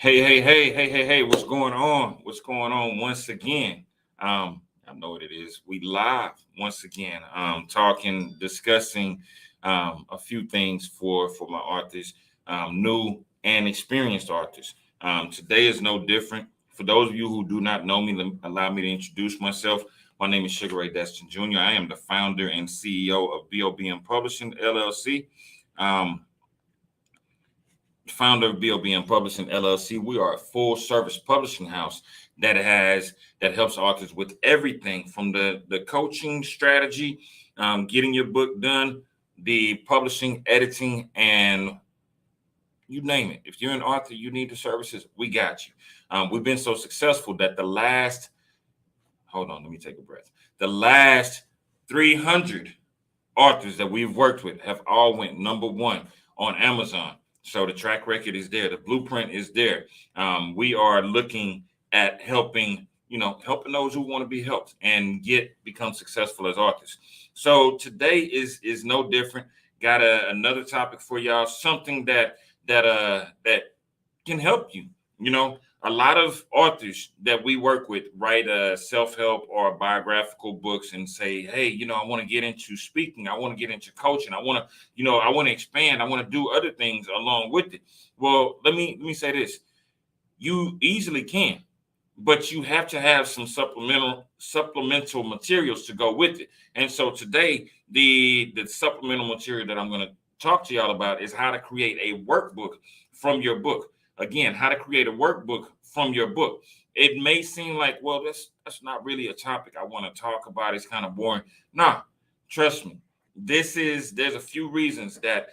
Hey, what's going on? What's going on once again? I know what it is. We live once again, discussing a few things for my authors, new and experienced authors. Today is no different. For those of you who do not know me, allow me to introduce myself. My name is Ray Destin Jr. I am the founder and CEO of BOBM Publishing, LLC. Founder of BOBM Publishing LLC. We are a full service publishing house that helps authors with everything from the coaching strategy, getting your book done, the publishing, editing, and you name it. If you're an author, you need the services, we got you. We've been so successful that the last 300 authors that we've worked with have all went number one on Amazon. So the track record is there. The blueprint is there. We are looking at helping those who want to be helped and become successful as authors. So today is no different. Got another topic for y'all, something that can help you. A lot of authors that we work with write self-help or biographical books and say, hey, I want to get into speaking. I want to get into coaching. I want to expand. I want to do other things along with it. Well, let me say this. You easily can, but you have to have some supplemental materials to go with it. And so today, the supplemental material that I'm going to talk to y'all about is how to create a workbook from your book. Again, how to create a workbook from your book. It may seem like, well, that's not really a topic I want to talk about. It's kind of boring. Nah, trust me. There's a few reasons that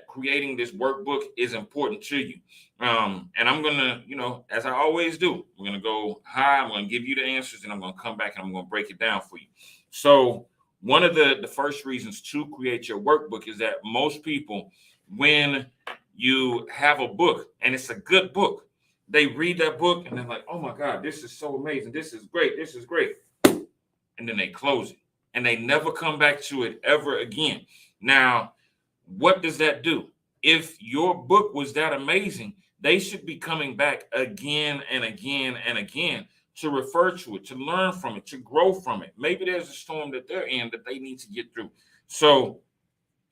creating this workbook is important to you. And I'm gonna, as I always do, we're gonna go high. I'm gonna give you the answers, and I'm gonna come back and I'm gonna break it down for you. So one of the first reasons to create your workbook is that most people, when you have a book and it's a good book, they read that book and they're like, oh my God, this is so amazing. This is great. This is great. And then they close it and they never come back to it ever again. Now, what does that do? If your book was that amazing, they should be coming back again and again and again to refer to it, to learn from it, to grow from it. Maybe there's a storm that they're in that they need to get through. So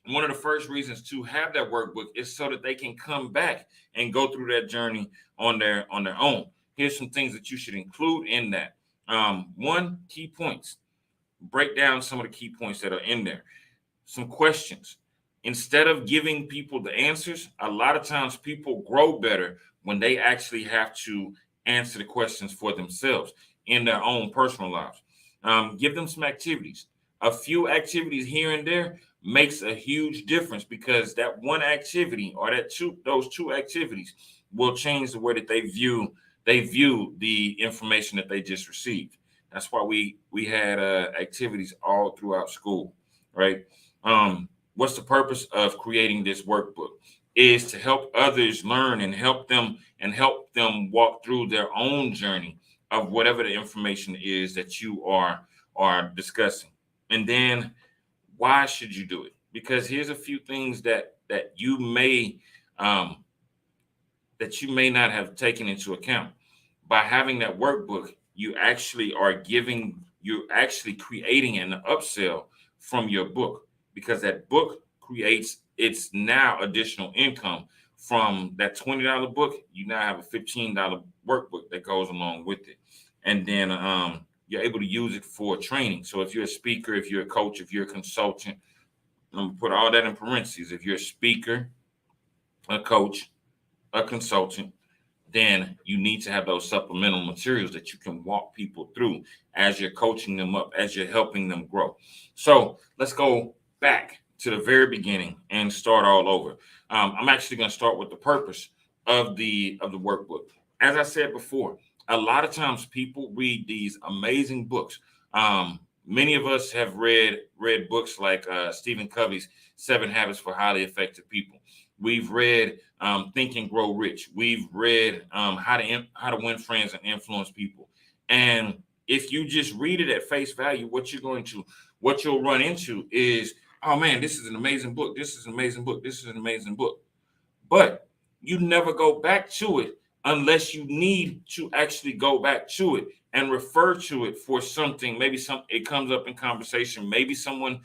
one of the first reasons to have that workbook is so that they can come back and go through that journey on their own. Here's some things that you should include in that. One, key points. Break down some of the key points that are in there. Some questions. Instead of giving people the answers, a lot of times people grow better when they actually have to answer the questions for themselves in their own personal lives. Give them some activities. A few activities here and there makes a huge difference, because that one activity or those two activities will change the way that they view the information that they just received. That's why we had activities all throughout school, right? What's the purpose of creating this workbook? Is to help others learn and help them walk through their own journey of whatever the information is that you are discussing. And then, why should you do it? Because here's a few things that you may not have taken into account. By having that workbook, you're actually creating an upsell from your book, because that book creates its now additional income from that $20 book. You now have a $15 workbook that goes along with it. And then you're able to use it for training. So if you're a speaker, if you're a coach, if you're a consultant, I'm gonna put all that in parentheses. If you're a speaker, a coach, a consultant, then you need to have those supplemental materials that you can walk people through as you're coaching them up, as you're helping them grow. So let's go back to the very beginning and start all over. I'm actually going to start with the purpose of the workbook. As I said before, a lot of times people read these amazing books. Many of us have read books like Stephen Covey's 7 Habits for Highly Effective People. We've read Think and Grow Rich. We've read How to Win Friends and Influence People. And if you just read it at face value, what you'll run into is, oh man, this is an amazing book. This is an amazing book. This is an amazing book. But you never go back to it unless you need to actually go back to it and refer to it for something. Maybe it comes up in conversation. Maybe someone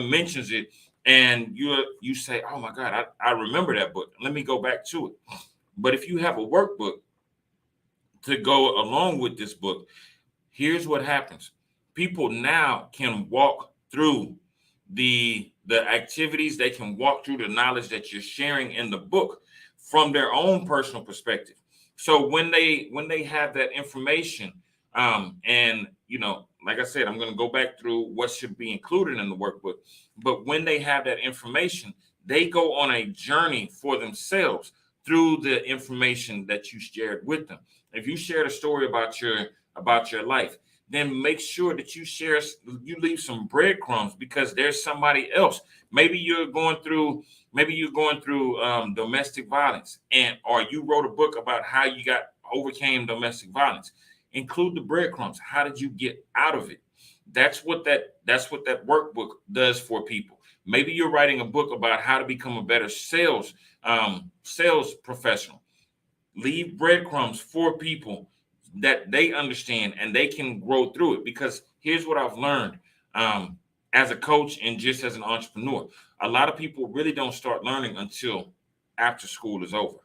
mentions it, and you say, "Oh my God, I remember that book. Let me go back to it." But if you have a workbook to go along with this book, here's what happens. People now can walk through the activities. They can walk through the knowledge that you're sharing in the book from their own personal perspective. So when they have that information, and like I said, I'm going to go back through what should be included in the workbook. But when they have that information, they go on a journey for themselves through the information that you shared with them. If you shared a story about your life, then make sure that you leave some breadcrumbs, because there's somebody else. Maybe you're going through domestic violence, or you wrote a book about how you overcame domestic violence. Include the breadcrumbs. How did you get out of it? That's what that workbook does for people. Maybe you're writing a book about how to become a better sales professional. Leave breadcrumbs for people that they understand and they can grow through it. Because here's what I've learned as a coach and just as an entrepreneur. A lot of people really don't start learning until after school is over.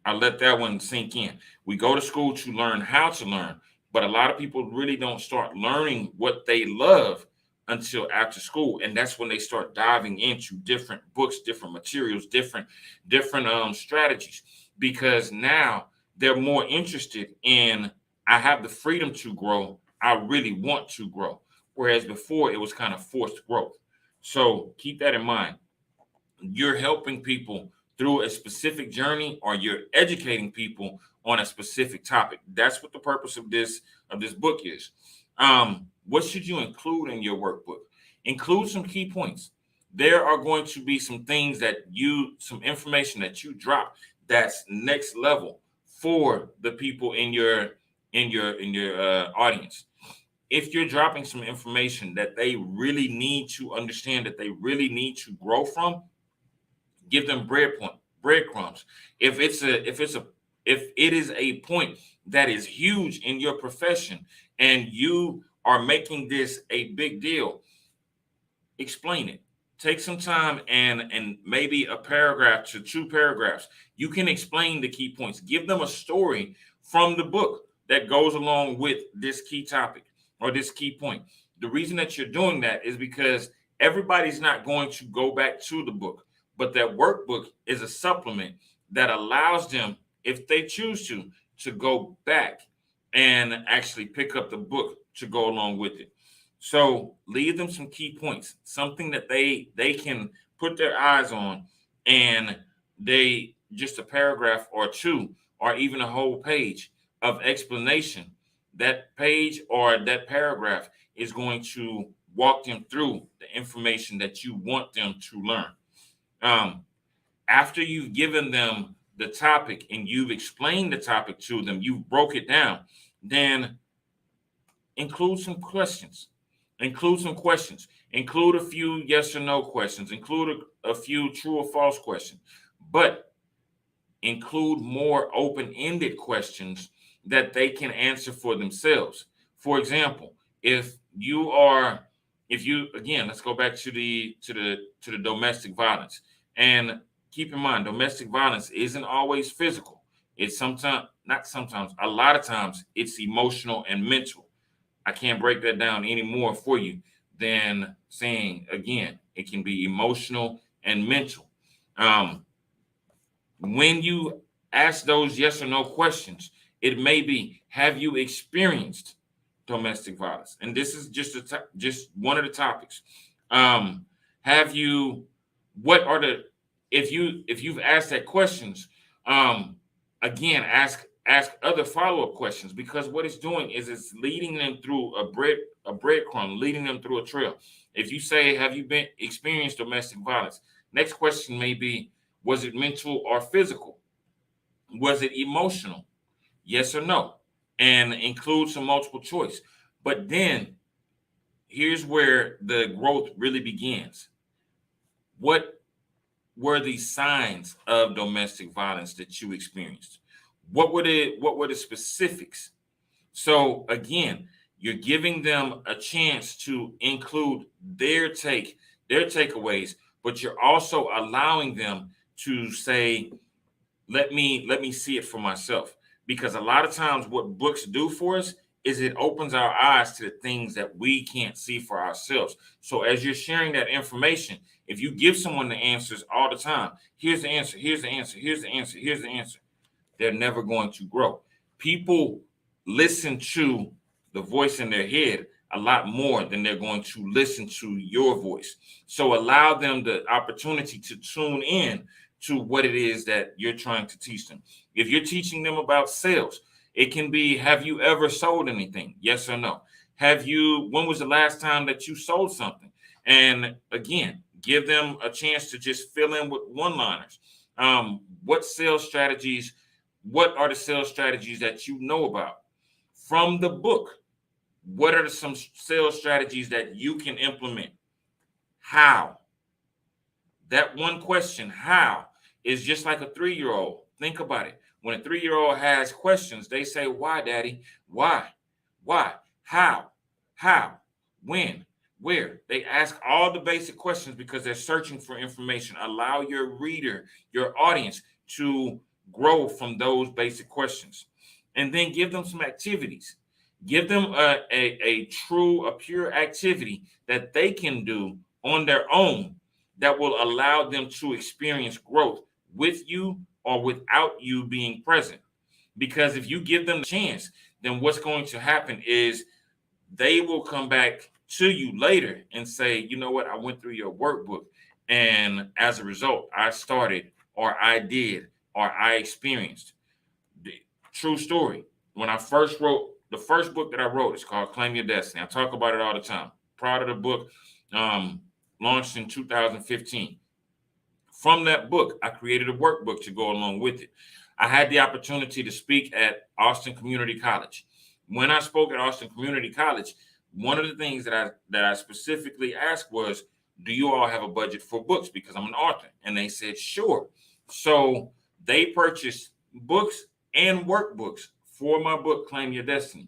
I'll let that one sink in. We go to school to learn how to learn, but a lot of people really don't start learning what they love until after school. And that's when they start diving into different books, different materials, different strategies, because now they're more interested in, I have the freedom to grow. I really want to grow. Whereas before it was kind of forced growth. So keep that in mind. You're helping people through a specific journey, or you're educating people on a specific topic. That's what the purpose of this book is. What should you include in your workbook? Include some key points. There are going to be some things some information that you drop that's next level for the people in your audience. If you're dropping some information that they really need to understand, that they really need to grow from, give them breadcrumbs. If it is a point that is huge in your profession and you are making this a big deal, explain it. Take some time and maybe a paragraph to 2 paragraphs. You can explain the key points. Give them a story from the book that goes along with this key topic or this key point. The reason that you're doing that is because everybody's not going to go back to the book, but that workbook is a supplement that allows them, if they choose to go back and actually pick up the book to go along with it. So leave them some key points, something that they can put their eyes on, and they just a paragraph or 2 or even a whole page of explanation. That page or that paragraph is going to walk them through the information that you want them to learn. After you've given them the topic and you've explained the topic to them, you've broke it down, then include some questions. Include a few yes or no questions. Include a few true or false questions. But include more open-ended questions that they can answer for themselves. For example, if you again, let's go back to the domestic violence. And keep in mind, domestic violence isn't always physical. It's a lot of times it's emotional and mental. I can't break that down any more for you than saying, again, it can be emotional and mental. When you ask those yes or no questions, it may be, have you experienced domestic violence? And this is just one of the topics. If you've asked that questions, again, ask other follow-up questions, because what it's doing is it's leading them through a breadcrumb, leading them through a trail. If you say, have you experienced domestic violence? Next question may be, was it mental or physical? Was it emotional? Yes or no? And include some multiple choice. But then here's where the growth really begins. What were the signs of domestic violence that you experienced? What were the specifics? So again, you're giving them a chance to include their takeaways, but you're also allowing them to say, let me see it for myself. Because a lot of times what books do for us is it opens our eyes to the things that we can't see for ourselves. So as you're sharing that information, if you give someone the answers all the time, here's the answer, here's the answer, here's the answer, here's the answer, they're never going to grow. People listen to the voice in their head a lot more than they're going to listen to your voice. So allow them the opportunity to tune in to what it is that you're trying to teach them. If you're teaching them about sales, it can be, have you ever sold anything? Yes or no? When was the last time that you sold something? And again, give them a chance to just fill in with one-liners. What are the sales strategies that you know about from the book? What are some sales strategies that you can implement? How? That one question, how, is just like a 3-year-old. Think about it. When a 3-year-old has questions, they say, why, daddy? Why? Why? How? When? Where? They ask all the basic questions because they're searching for information. Allow your reader, your audience, to grow from those basic questions. And then give them some activities. Give them a pure activity that they can do on their own that will allow them to experience growth with you or without you being present. Because if you give them the chance, then what's going to happen is they will come back to you later and say, you know what, I went through your workbook, and as a result, I started, or I did, or I experienced. True story. When I first wrote, the first book that I wrote is called Claim Your Destiny. I talk about it all the time. Proud of the book. Launched in 2015. From that book, I created a workbook to go along with it. I had the opportunity to speak at Austin Community College. When I spoke at Austin Community College, one of the things that I specifically asked was, do you all have a budget for books? Because I'm an author. And they said, sure. So they purchased books and workbooks for my book, Claim Your Destiny.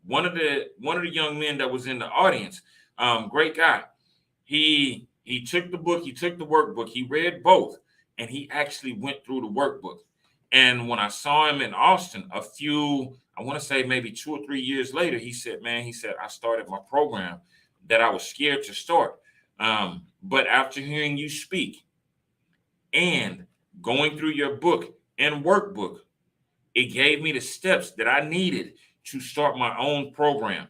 One of the young men that was in the audience, great guy, he took the book, he took the workbook, he read both, and he actually went through the workbook. And when I saw him in Austin, I want to say maybe 2 or 3 years later, he said, I started my program that I was scared to start. But after hearing you speak and going through your book and workbook, it gave me the steps that I needed to start my own program.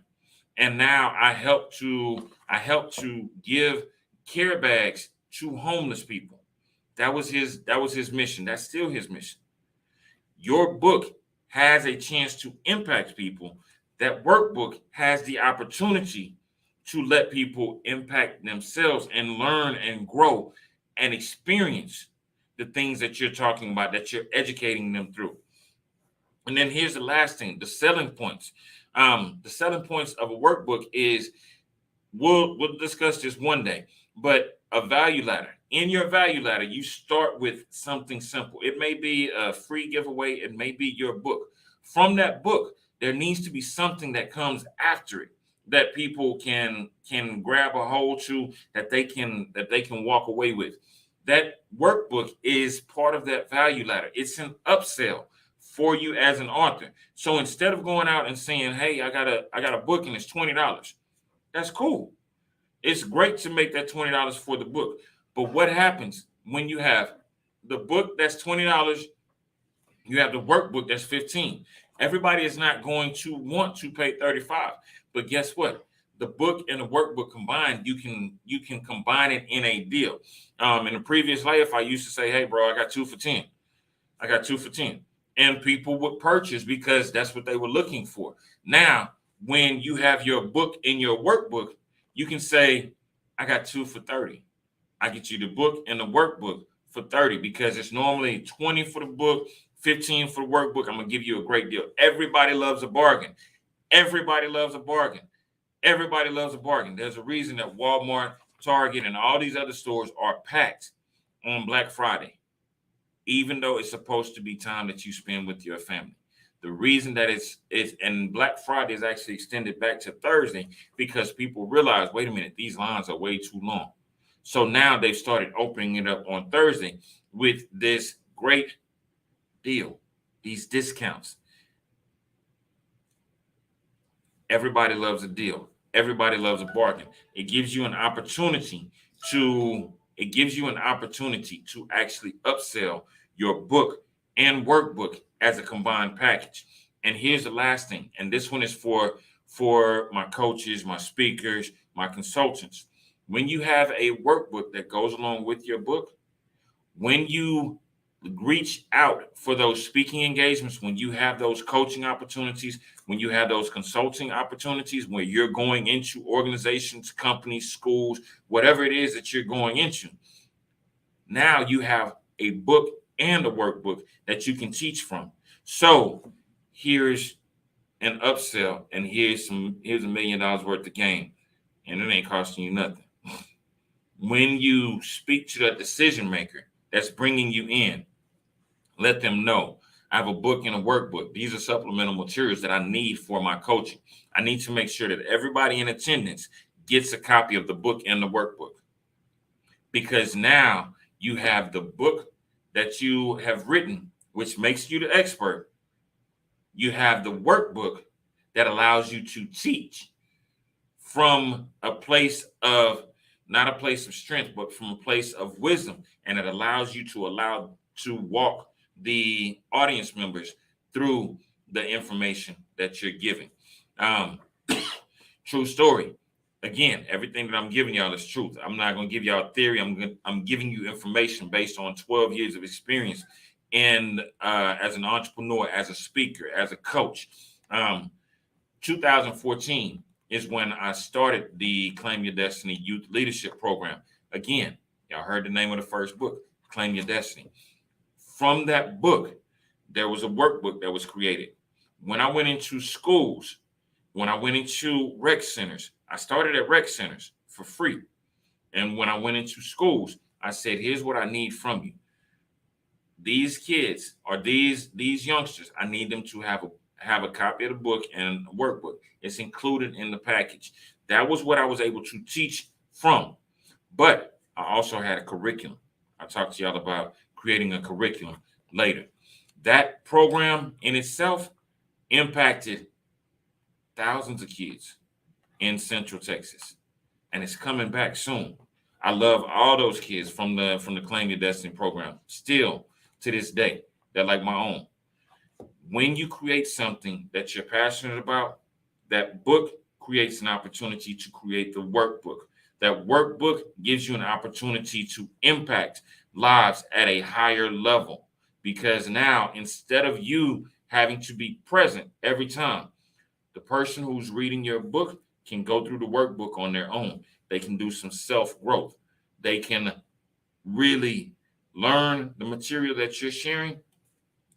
And now I help to give care bags to homeless people. That was his mission. That's still his mission. Your book has a chance to impact people. That workbook has the opportunity to let people impact themselves and learn and grow and experience the things that you're talking about, that you're educating them through. And then here's the last thing, the selling points. The selling points of a workbook is, we'll discuss this one day, but a value ladder. In your value ladder, you start with something simple. It may be a free giveaway. It may be your book. From that book, there needs to be something that comes after it that people can grab a hold to, that they can walk away with. That workbook is part of that value ladder. It's an upsell for you as an author. So instead of going out and saying, hey, I got a book and it's $20, that's cool. It's great to make that $20 for the book. But what happens when you have the book that's $20, you have the workbook that's $15? Everybody is not going to want to pay $35. But guess what? The book and the workbook combined, you can combine it in a deal. In a previous life, I used to say, hey, bro, I got 2 for 10. I got 2 for 10. And people would purchase because that's what they were looking for. Now, when you have your book in your workbook, you can say, I got 2 for 30. I get you the book and the workbook for 30 because it's normally 20 for the book, 15 for the workbook. I'm going to give you a great deal. Everybody loves a bargain. Everybody loves a bargain. Everybody loves a bargain. There's a reason that Walmart, Target, and all these other stores are packed on Black Friday, even though it's supposed to be time that you spend with your family. The reason that it's and Black Friday is actually extended back to Thursday because people realize, wait a minute, these lines are way too long. So now they've started opening it up on Thursday with this great deal, these discounts. Everybody loves a deal. Everybody loves a bargain. It gives you an opportunity to actually upsell your book and workbook as a combined package. And here's the last thing, and this one is for my coaches, my speakers, my consultants. When you have a workbook that goes along with your book, when you reach out for those speaking engagements, when you have those coaching opportunities, when you have those consulting opportunities, where you're going into organizations, companies, schools, whatever it is that you're going into, now you have a book and a workbook that you can teach from. So here's an upsell, and here's $1 million worth of game, and it ain't costing you nothing. When you speak to that decision maker that's bringing you in, let them know, I have a book and a workbook. These are supplemental materials that I need for my coaching. I need to make sure that everybody in attendance gets a copy of the book and the workbook, because now you have the book that you have written, which makes you the expert. You have the workbook that allows you to teach from a place of, not a place of strength, but from a place of wisdom. And it allows you to walk the audience members through the information that you're giving. True story. Again, everything that I'm giving y'all is truth. I'm not going to give y'all theory. I'm giving you information based on 12 years of experience in as an entrepreneur, as a speaker, as a coach. 2014 is when I started the Claim Your Destiny Youth Leadership Program. Again, y'all heard the name of the first book, Claim Your Destiny. From that book, there was a workbook that was created. When I went into schools, when I went into rec centers, I started at rec centers for free. And when I went into schools, I said, here's what I need from you. These kids, or these youngsters, I need them to have a copy of the book and a workbook. It's included in the package. That was what I was able to teach from. But I also had a curriculum. I talked to y'all about creating a curriculum later. That program in itself impacted thousands of kids in Central Texas, and it's coming back soon. I love all those kids from the Claim Your Destiny program still to this day. They're like my own. When you create something that you're passionate about, that book creates an opportunity to create the workbook. That workbook gives you an opportunity to impact lives at a higher level, because now, instead of you having to be present every time, the person who's reading your book can go through the workbook on their own. They can do some self-growth. They can really learn the material that you're sharing,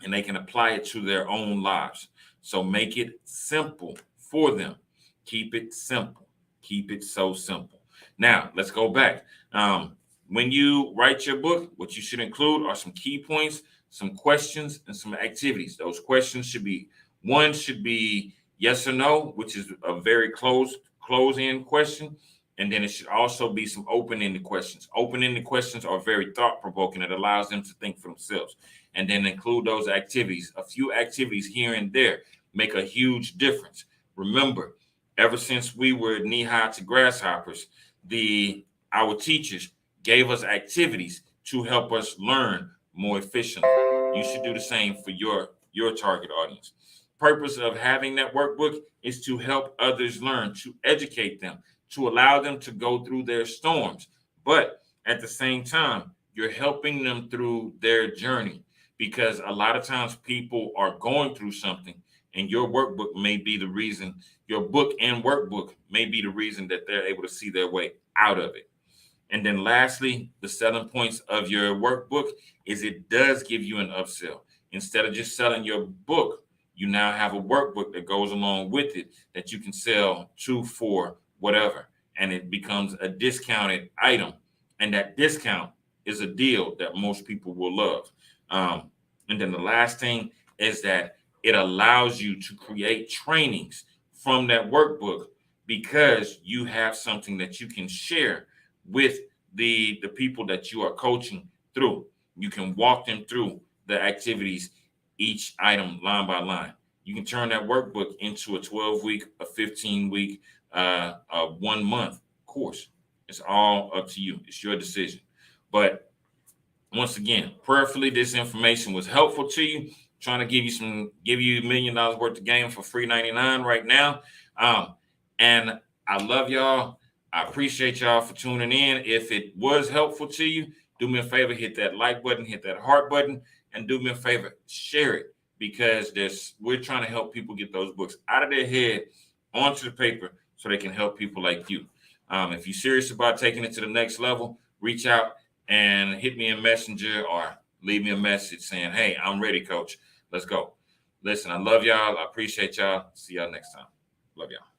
and they can apply it to their own lives. So make it simple for them. Keep it simple. Keep it so simple. Now, let's go back. When you write your book, what you should include are some key points, some questions, and some activities. Those questions should be yes or no, which is a very close-in question. And then it should also be some open-ended questions. Open-ended questions are very thought-provoking. It allows them to think for themselves. And then include those activities. A few activities here and there make a huge difference. Remember, ever since we were knee-high to grasshoppers, our teachers gave us activities to help us learn more efficiently. You should do the same for your target audience. Purpose of having that workbook is to help others learn, to educate them, to allow them to go through their storms. But at the same time, you're helping them through their journey, because a lot of times people are going through something, and your workbook may be the reason, your book and workbook may be the reason that they're able to see their way out of it. And then lastly, the selling points of your workbook is it does give you an upsell. Instead of just selling your book, you now have a workbook that goes along with it that you can sell 2 for whatever. And it becomes a discounted item. And that discount is a deal that most people will love. And then the last thing is that it allows you to create trainings from that workbook because you have something that you can share with the people that you are coaching through. You can walk them through the activities, each item line by line. You can turn that workbook into a 12-week, a 15-week, a 1-month course. It's all up to you. It's your decision. But once again, prayerfully, this information was helpful to you. Trying to give you $1 million worth of game for free 99 right now. And I love y'all. I appreciate y'all for tuning in. If it was helpful to you, do me a favor, hit that like button, hit that heart button, and do me a favor, share it, because we're trying to help people get those books out of their head onto the paper so they can help people like you. If you're serious about taking it to the next level, reach out and hit me in Messenger or leave me a message saying, hey, I'm ready, coach. Let's go. Listen, I love y'all. I appreciate y'all. See y'all next time. Love y'all.